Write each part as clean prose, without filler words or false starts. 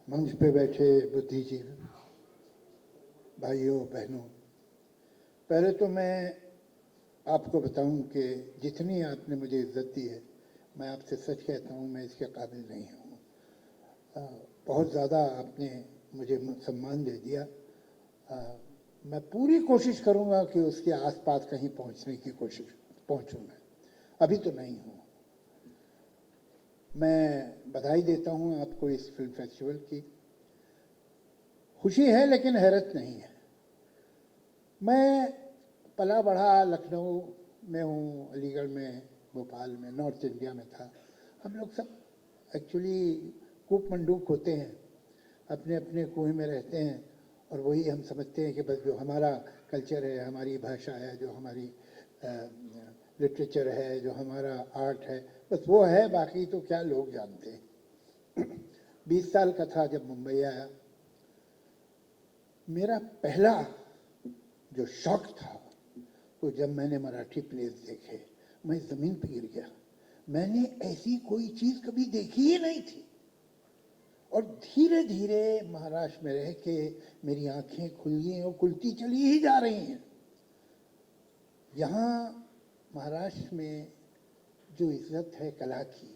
मंच पे बैठे बुद्धिजीवी भाइयों बहनों, पहले तो मैं आपको बताऊं कि जितनी आपने मुझे इज्जत दी है, मैं आपसे सच कहता हूं, मैं इसके काबिल नहीं हूं। बहुत ज़्यादा आपने मुझे सम्मान दे दिया। मैं पूरी कोशिश करूंगा कि उसके आसपास कहीं पहुंचने की कोशिश पहुंचूं। मैं अभी तो नहीं हूं। मैं बधाई देता हूं आपको इस फिल्म फेस्टिवल की। खुशी है लेकिन हैरत नहीं है। मैं पला बढ़ा लखनऊ में हूँ, अलीगढ़ में, भोपाल में, नॉर्थ इंडिया में था। हम लोग सब एक्चुअली कूप मंडूक होते हैं, अपने अपने कुएं में रहते हैं, और वही हम समझते हैं कि बस जो हमारा कल्चर है, हमारी भाषा है, जो हमारी लिटरेचर है, जो हमारा आर्ट है, बस वो है, बाकी तो क्या लोग जानते हैं। 20 साल का था जब मुंबई आया। मेरा पहला जो शौक था वो जब मैंने मराठी प्लेस देखे, मैं ज़मीन पर गिर गया। मैंने ऐसी कोई चीज़ कभी देखी ही नहीं थी। और धीरे धीरे महाराष्ट्र में रह के मेरी आंखें खुली और खुलती चली ही जा रही हैं। यहाँ महाराष्ट्र में जो इज्जत है कला की,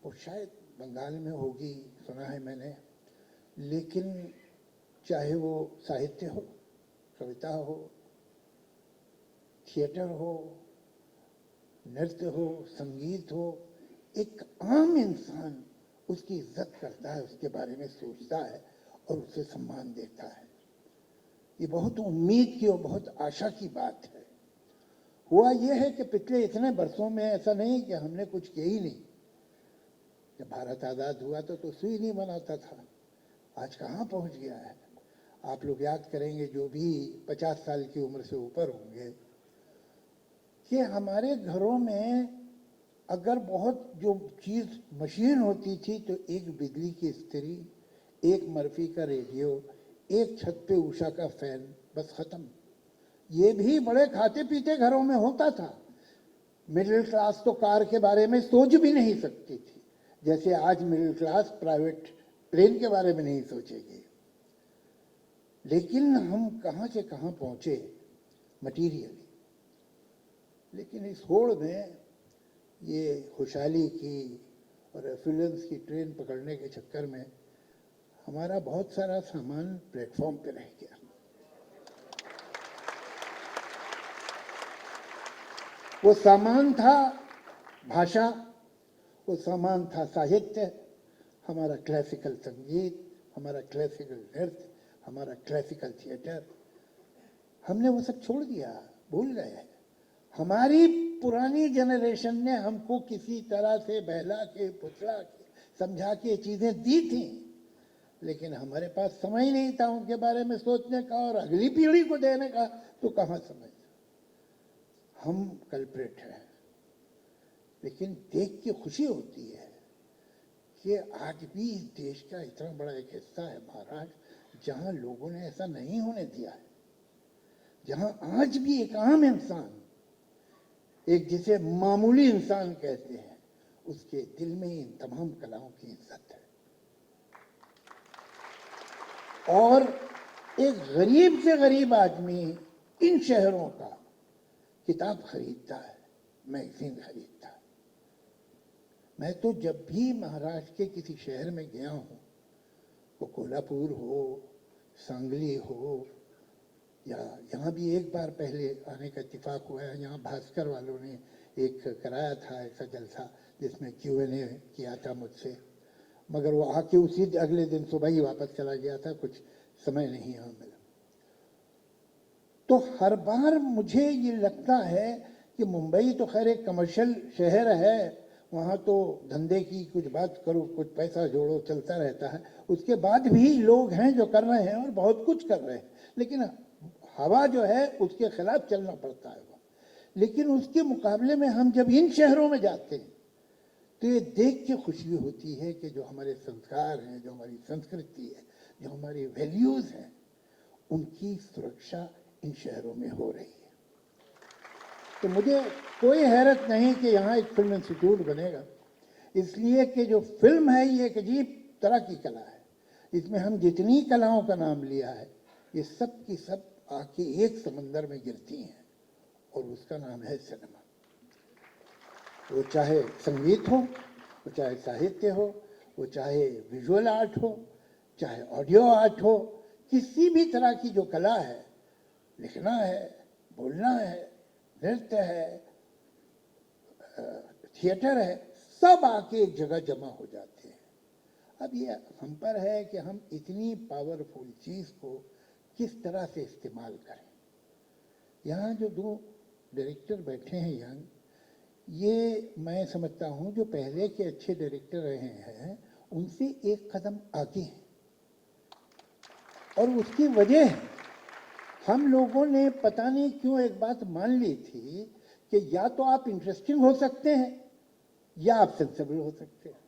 वो शायद बंगाल में होगी, सुना है मैंने। लेकिन चाहे वो साहित्य हो, कविता हो, थिएटर हो, नृत्य हो, संगीत हो, एक आम इंसान उसकी इज्जत करता है, उसके बारे में सोचता है और उसे सम्मान देता है। ये बहुत उम्मीद की और बहुत आशा की बात है। हुआ यह है कि पिछले इतने वर्षों में ऐसा नहीं कि हमने कुछ किया ही नहीं। जब भारत आज़ाद हुआ तो सुई नहीं बनाता था, आज कहाँ पहुँच गया है। आप लोग याद करेंगे जो भी 50 साल की उम्र से ऊपर होंगे, कि हमारे घरों में अगर बहुत जो चीज़ मशीन होती थी तो एक बिजली की इस्त्री, एक मर्फी का रेडियो, एक छत पे उषा का फैन, बस खत्म। ये भी बड़े खाते पीते घरों में होता था। मिडिल क्लास तो कार के बारे में सोच भी नहीं सकती थी, जैसे आज मिडिल क्लास प्राइवेट प्लेन के बारे में नहीं सोचेगी। लेकिन हम कहाँ से कहाँ पहुँचे मटीरियली। लेकिन इस होड़ में, ये खुशहाली की और एफिलेंस की ट्रेन पकड़ने के चक्कर में हमारा बहुत सारा सामान प्लेटफॉर्म पे रह गया। वो सामान था भाषा, वो सामान था साहित्य, हमारा क्लासिकल संगीत, हमारा क्लासिकल नृत्य, हमारा क्लासिकल थिएटर। हमने वो सब छोड़ दिया, भूल गए। हमारी पुरानी जनरेशन ने हमको किसी तरह से बहला के, पुतला के, समझा के चीज़ें दी थी, लेकिन हमारे पास समय नहीं था उनके बारे में सोचने का और अगली पीढ़ी को देने का, तो कहाँ समय। हम कल्प्रेट हैं। लेकिन देख के खुशी होती है कि आज भी इस देश का इतना बड़ा एक हिस्सा है महाराष्ट्र, जहाँ लोगों ने ऐसा नहीं होने दिया है, जहाँ आज भी एक आम इंसान, एक जिसे मामूली इंसान कहते हैं, उसके दिल में इन तमाम कलाओं की इज्जत है। और एक गरीब से गरीब आदमी इन शहरों का किताब खरीदता है, मैगजीन खरीदता है। मैं तो जब भी महाराष्ट्र के किसी शहर में गया हूँ, वो कोल्हापुर हो, सांगली हो, या यहाँ भी एक बार पहले आने का इत्तेफाक हुआ है। यहाँ भास्कर वालों ने एक कराया था ऐसा जलसा, जिसमें Q&A किया था मुझसे, मगर वो आके उसी अगले दिन सुबह ही वापस चला गया था, कुछ समय नहीं यहाँ मिला। तो हर बार मुझे ये लगता है कि मुंबई तो खैर एक कमर्शियल शहर है, वहाँ तो धंधे की कुछ बात करो, कुछ पैसा जोड़ो, चलता रहता है। उसके बाद भी लोग हैं जो कर रहे हैं और बहुत कुछ कर रहे हैं, लेकिन हवा जो है उसके खिलाफ चलना पड़ता है। लेकिन उसके मुकाबले में हम जब इन शहरों में जाते हैं तो ये देख के खुशी होती है कि जो हमारे संस्कार हैं, जो हमारी संस्कृति है, जो हमारी वैल्यूज़ हैं, उनकी सुरक्षा इन शहरों में हो रही है। तो मुझे कोई हैरत नहीं कि यहाँ एक फिल्म इंस्टीट्यूट बनेगा, इसलिए कि जो फिल्म है ये एक अजीब तरह की कला है। इसमें हम जितनी कलाओं का नाम लिया है, ये सब की सब आके एक समंदर में गिरती हैं, और उसका नाम है सिनेमा। वो चाहे संगीत हो, वो चाहे साहित्य हो, वो चाहे विजुअल आर्ट हो, चाहे ऑडियो आर्ट हो, किसी भी तरह की जो कला है, लिखना है, बोलना है, नृत्य है, थिएटर है, सब आके एक जगह जमा हो जाते हैं। अब ये हम पर है कि हम इतनी पावरफुल चीज को किस तरह से इस्तेमाल करें। यहाँ जो दो डायरेक्टर बैठे हैं यंग, ये मैं समझता हूँ जो पहले के अच्छे डायरेक्टर रहे हैं उनसे एक कदम आगे हैं, और उसकी वजह हम लोगों ने पता नहीं क्यों एक बात मान ली थी कि या तो आप इंटरेस्टिंग हो सकते हैं या आप सेंसिबल हो सकते हैं,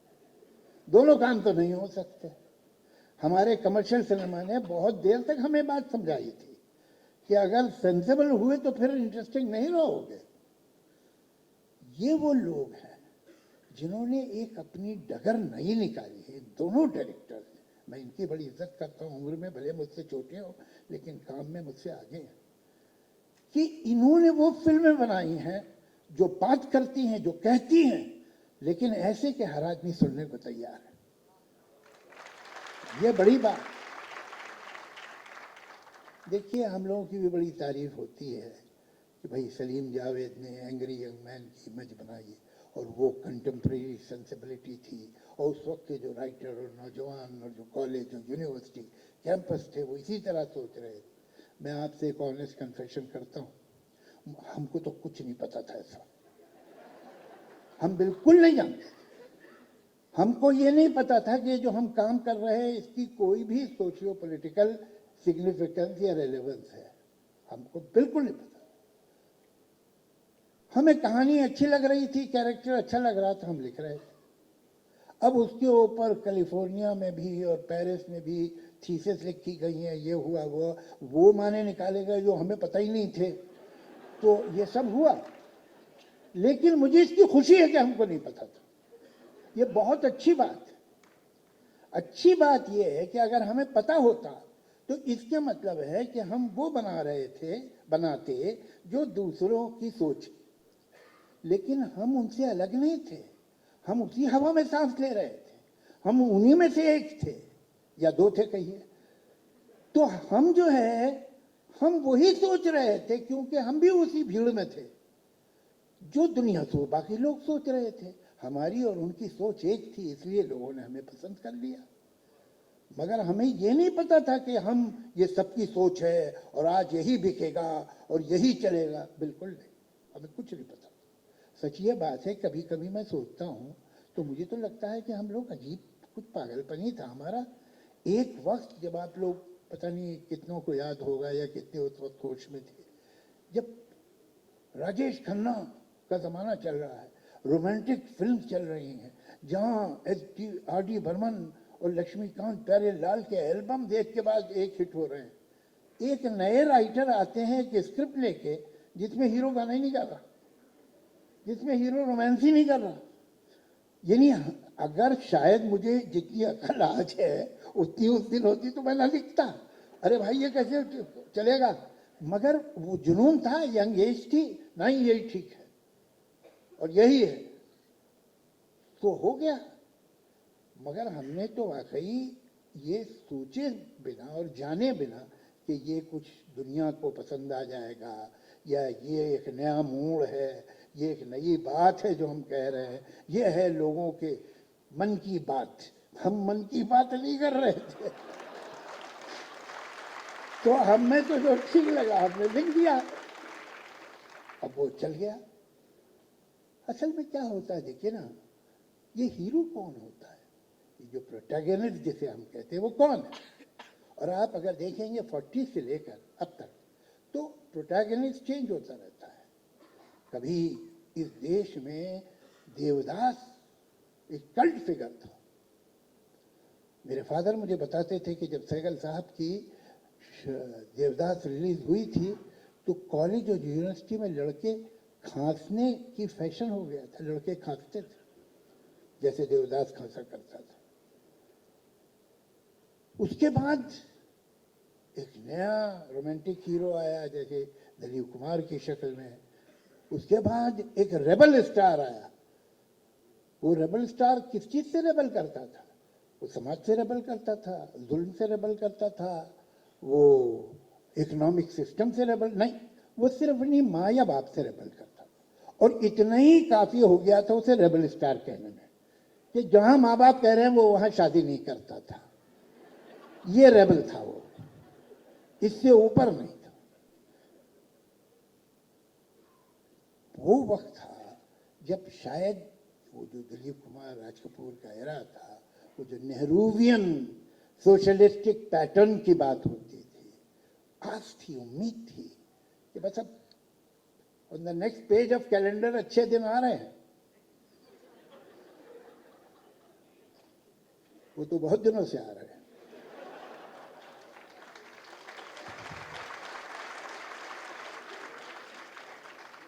दोनों काम तो नहीं हो सकते। हमारे कमर्शियल सिनेमा ने बहुत देर तक हमें बात समझाई थी कि अगर सेंसिबल हुए तो फिर इंटरेस्टिंग नहीं रहोगे। ये वो लोग हैं जिन्होंने एक अपनी डगर नई निकाली है, दोनों डायरेक्टर। मैं इनकी बड़ी इज्जत करता हूँ, उम्र में भले मुझसे छोटे हो लेकिन काम में मुझसे आगे हैं, कि इन्होंने वो फिल्में बनाई हैं जो बात करती हैं, जो कहती हैं, लेकिन ऐसे कि हर आदमी सुनने को तैयार है। ये बड़ी बात। देखिए, हम लोगों की भी बड़ी तारीफ होती है कि भाई सलीम जावेद ने एंग्री यंग मैन की इमेज बनाई, और वो कंटेम्प्रेरी सेंसिबिलिटी थी, और उस वक्त के जो राइटर और नौजवान और जो कॉलेज और यूनिवर्सिटी कैंपस थे वो इसी तरह सोच रहे थे। मैं आपसे एक ऑनेस्ट कन्फेशन करता हूँ, हमको तो कुछ नहीं पता था ऐसा, हम बिल्कुल नहीं जानते। हमको ये नहीं पता था कि जो हम काम कर रहे हैं इसकी कोई भी सोशियो पॉलिटिकल सिग्निफिकेंस या रेलेवेंस है, हमको बिल्कुल नहीं पता। हमें कहानी अच्छी लग रही थी, कैरेक्टर अच्छा लग रहा था, हम लिख रहे थे। अब उसके ऊपर कैलिफोर्निया में भी और पेरिस में भी थीसिस लिखी गई हैं, ये हुआ वो माने निकाले गए जो हमें पता ही नहीं थे, तो ये सब हुआ। लेकिन मुझे इसकी खुशी है कि हमको नहीं पता था, ये बहुत अच्छी बात है। अच्छी बात यह है कि अगर हमें पता होता तो इसके मतलब है कि हम वो बनाते जो दूसरों की सोच, लेकिन हम उनसे अलग नहीं थे, हम उसी हवा में सांस ले रहे थे, हम उन्हीं में से एक थे या दो थे कहिए। तो हम जो है हम वही सोच रहे थे, क्योंकि हम भी उसी भीड़ में थे जो दुनिया से बाकी लोग सोच रहे थे। हमारी और उनकी सोच एक थी, इसलिए लोगों ने हमें पसंद कर लिया। मगर हमें ये नहीं पता था कि हम ये सबकी सोच है और आज यही बिकेगा और यही चलेगा, बिल्कुल नहीं, हमें कुछ नहीं पता। सच ये बात है, कभी कभी मैं सोचता हूँ तो मुझे तो लगता है कि हम लोग अजीब कुछ पागलपन ही था हमारा। एक वक्त जब आप लोग, पता नहीं कितनों को याद होगा या कितने उस वक्त होश में थे, जब राजेश खन्ना का जमाना चल रहा है, रोमांटिक फिल्म चल रही हैं, जहाँ आर.डी. बर्मन और लक्ष्मीकांत प्यारेलाल के एल्बम देख के बाद एक हिट हो रहे हैं। एक नए राइटर आते हैं एक स्क्रिप्ट लेके जिसमें हीरो गाना ही नहीं गा रहा, जिसमें हीरो रोमांस ही नहीं कर रहा। यानी अगर शायद मुझे जितनी अकल आज है उतनी उस दिन होती तो मैं ना लिखता, अरे भाई ये कैसे चलेगा। मगर वो जुनून था, यंग एज थी, नहीं यही ठीक है और यही है तो हो गया। मगर हमने तो वाकई ये सोचे बिना और जाने बिना कि ये कुछ दुनिया को पसंद आ जाएगा या ये एक नया मोड़ है, ये एक नई बात है जो हम कह रहे हैं, ये है लोगों के मन की बात। हम मन की बात नहीं कर रहे थे, तो हमें तो जो ठीक लगा हमने लिख दिया, अब वो चल गया। असल में क्या होता है देखिए ना, ये हीरो कौन होता है, ये जो प्रोटैगनिस्ट जिसे हम कहते हैं वो कौन है। और आप अगर देखेंगे 40 से लेकर अब तक तो प्रोटैगनिस्ट चेंज होता रहता है। कभी इस देश में देवदास एक कल्ट फिगर था। मेरे फादर मुझे बताते थे कि जब सहगल साहब की देवदास रिलीज हुई थी तो कॉलेज और यूनिवर्सिटी में लड़के खांसने की फैशन हो गया था, लड़के खांसते थे जैसे देवदास खांसा करता था। उसके बाद एक नया रोमांटिक हीरो आया जैसे दिलीप कुमार की शक्ल में। उसके बाद एक रेबल स्टार आया। वो रेबल स्टार किस चीज से रेबल करता था? वो समाज से रेबल करता था, जुल्म से रेबल करता था, वो इकोनॉमिक सिस्टम से रेबल नहीं, वो सिर्फ अपनी माँ या बाप से रेबल करता था। और इतना ही काफी हो गया था उसे रेबल स्टार कहने में कि जहां माँ बाप कह रहे हैं वो वहां शादी नहीं करता था। ये रेबल था वो, इससे ऊपर नहीं था। वो वक्त था जब शायद वो जो दिलीप कुमार राज कपूर का एरा था, वो जो नेहरूवियन सोशलिस्टिक पैटर्न की बात होती थी, आस थी, उम्मीद थी कि बस अब on the next page of calendar अच्छे दिन आ रहे हैं। वो तो बहुत दिनों से आ रहे हैं।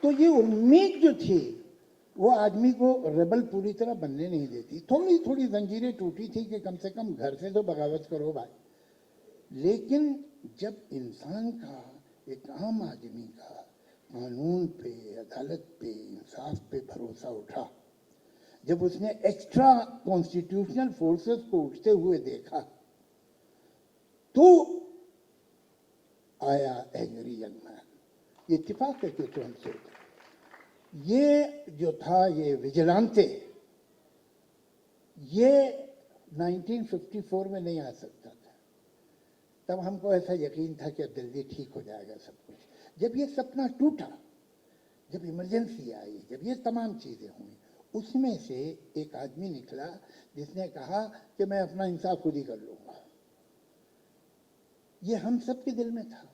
तो ये उम्मीद जो थी वो आदमी को रेबल पूरी तरह बनने नहीं देती। थोड़ी थोड़ी जंजीरें टूटी थी कि कम से कम घर से तो बगावत करो भाई। लेकिन जब इंसान का, एक आम आदमी का कानून पे, अदालत पे, इंसाफ पे भरोसा उठा, जब उसने एक्स्ट्रा कॉन्स्टिट्यूशनल फोर्सेस को उठते हुए देखा, तो आया एंग्री यंग मैन। ये इत्तेफाक है कि तो हम सोच, ये जो था ये विजिलांते, ये 1954 में नहीं आ सकता था। तब हमको ऐसा यकीन था कि अब जल्दी ठीक हो जाएगा सब कुछ। जब ये सपना टूटा, जब इमरजेंसी आई, जब ये तमाम चीजें हुई, उसमें से एक आदमी निकला जिसने कहा कि मैं अपना इंसाफ खुद ही कर लूंगा। ये हम सब के दिल में था।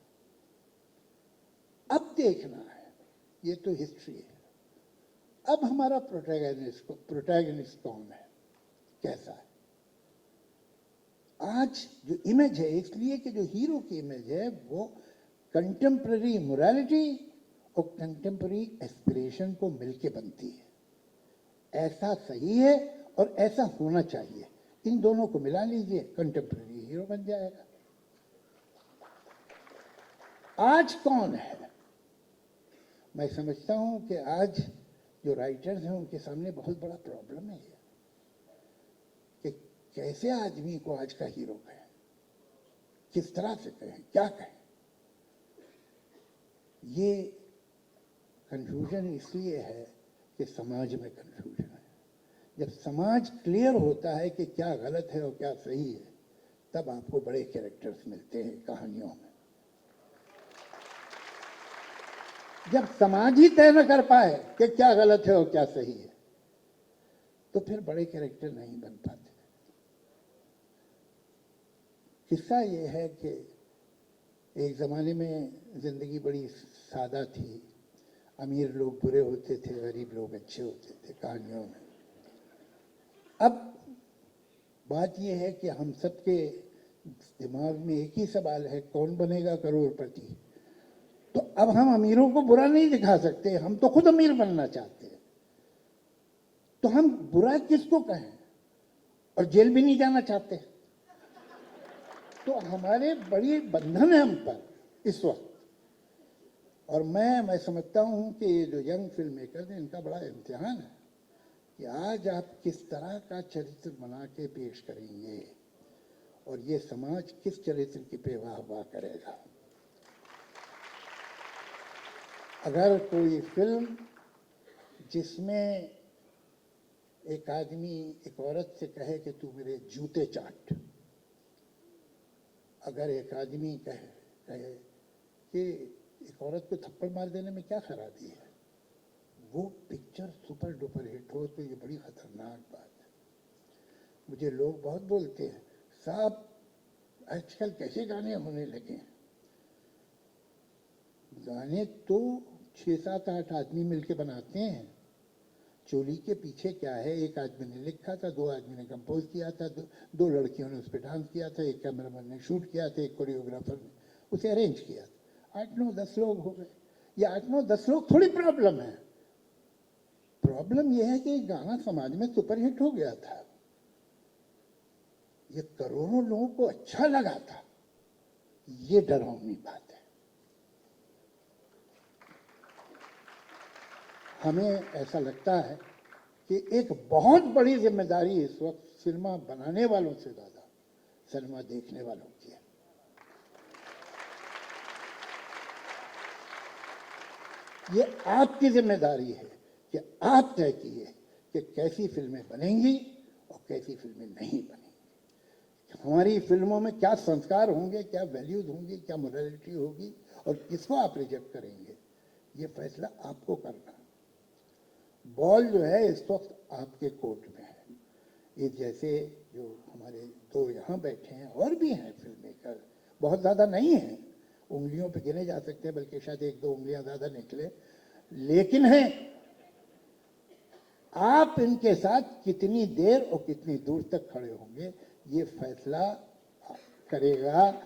अब देखना है, ये तो हिस्ट्री है। अब हमारा प्रोटैगनिस्ट कौन है, कैसा है? आज जो इमेज है, इसलिए कि जो हीरो की इमेज है वो कंटेम्पररी मोरालिटी और कंटेम्पररी एस्पिरेशन को मिलके बनती है। ऐसा सही है और ऐसा होना चाहिए। इन दोनों को मिला लीजिए, कंटेम्पररी हीरो बन जाएगा। आज कौन है? मैं समझता हूं कि आज जो राइटर्स हैं उनके सामने बहुत बड़ा प्रॉब्लम है कि कैसे आदमी को आज का हीरो कहें, किस तरह से कहें, क्या कहें। ये कंफ्यूजन इसलिए है कि समाज में कंफ्यूजन है। जब समाज क्लियर होता है कि क्या गलत है और क्या सही है, तब आपको बड़े कैरेक्टर्स मिलते हैं कहानियों में। जब समाज ही तय न कर पाए कि क्या गलत है और क्या सही है, तो फिर बड़े कैरेक्टर नहीं बन पाते। किस्सा ये है कि एक जमाने में जिंदगी बड़ी सादा थी। अमीर लोग बुरे होते थे, गरीब लोग अच्छे होते थे कहानियों में। अब बात यह है कि हम सबके दिमाग में एक ही सवाल है, कौन बनेगा करोड़पति? तो अब हम अमीरों को बुरा नहीं दिखा सकते, हम तो खुद अमीर बनना चाहते हैं। तो हम बुरा किसको कहें? और जेल भी नहीं जाना चाहते। तो हमारे बड़ी बंधन है हम पर इस वक्त। और मैं समझता हूं कि ये जो यंग फिल्म मेकर हैं, इनका बड़ा इम्तिहान है कि आज आप किस तरह का चरित्र बना के पेश करेंगे और ये समाज किस चरित्र की पे वाह करेगा। अगर कोई फिल्म जिसमें एक आदमी एक औरत से कहे कि तू मेरे जूते चाट, अगर एक आदमी कहे कि एक औरत को थप्पड़ मार देने में क्या खराबी है, वो पिक्चर सुपर डुपर हिट हो, तो ये बड़ी खतरनाक बात है। मुझे लोग बहुत बोलते हैं, साहब आजकल कैसे गाने होने लगे? गाने तो 6-7-8 आदमी मिलके बनाते हैं। चोली के पीछे क्या है? एक आदमी ने लिखा था, 2 आदमी ने कंपोज किया था, दो लड़कियों ने उस पर डांस किया था, एक कैमरामैन ने शूट किया था, एक कोरियोग्राफर ने उसे अरेंज किया था। 8-9-10 लोग हो गए। ये 8-9-10 लोग थोड़ी प्रॉब्लम है। प्रॉब्लम यह है कि गाना समाज में सुपरहिट हो गया था। ये करोड़ों लोगों को अच्छा लगा था, ये डरावनी बात है। हमें ऐसा लगता है कि एक बहुत बड़ी जिम्मेदारी इस वक्त सिनेमा बनाने वालों से ज्यादा सिनेमा देखने वालों की है। ये आपकी जिम्मेदारी है कि आप तय कीजिए कि कैसी फिल्में बनेंगी और कैसी फिल्में नहीं बनेंगी। हमारी फिल्मों में क्या संस्कार होंगे, क्या वैल्यूज होंगी, क्या मोरालिटी होगी और किसको आप रिजेक्ट करेंगे, ये फैसला आपको करना। बॉल जो है इस वक्त आपके कोर्ट में है। ये जैसे जो हमारे दो यहाँ बैठे हैं और भी हैं फिल्म मेकर, बहुत ज़्यादा नहीं हैं, उंगलियों पे गिने जा सकते हैं, बल्कि शायद एक दो उंगलियां ज़्यादा निकले, लेकिन हैं। आप इनके साथ कितनी देर और कितनी दूर तक खड़े होंगे, ये फैसला करेगा,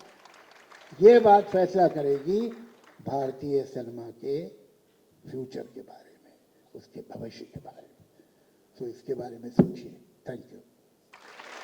ये बात फैसला करेगी भारतीय सिनेमा के फ्यूचर के बारे में, उसके भविष्य के बारे में। तो इसके बारे में सोचिए। Thank you.